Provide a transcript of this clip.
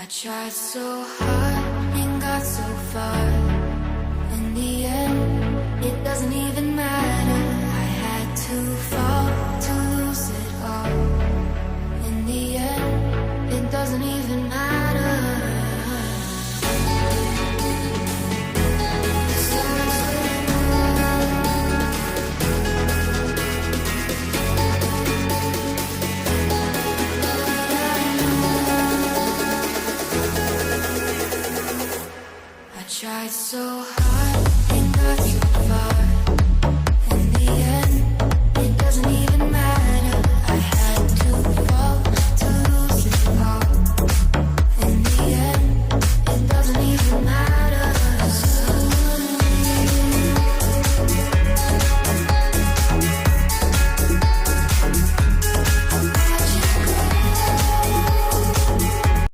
tried so hard and got so far. In the end, it doesn't even matter. I had to fall to lose it all. In the end, it doesn't even matter. Tried so hard.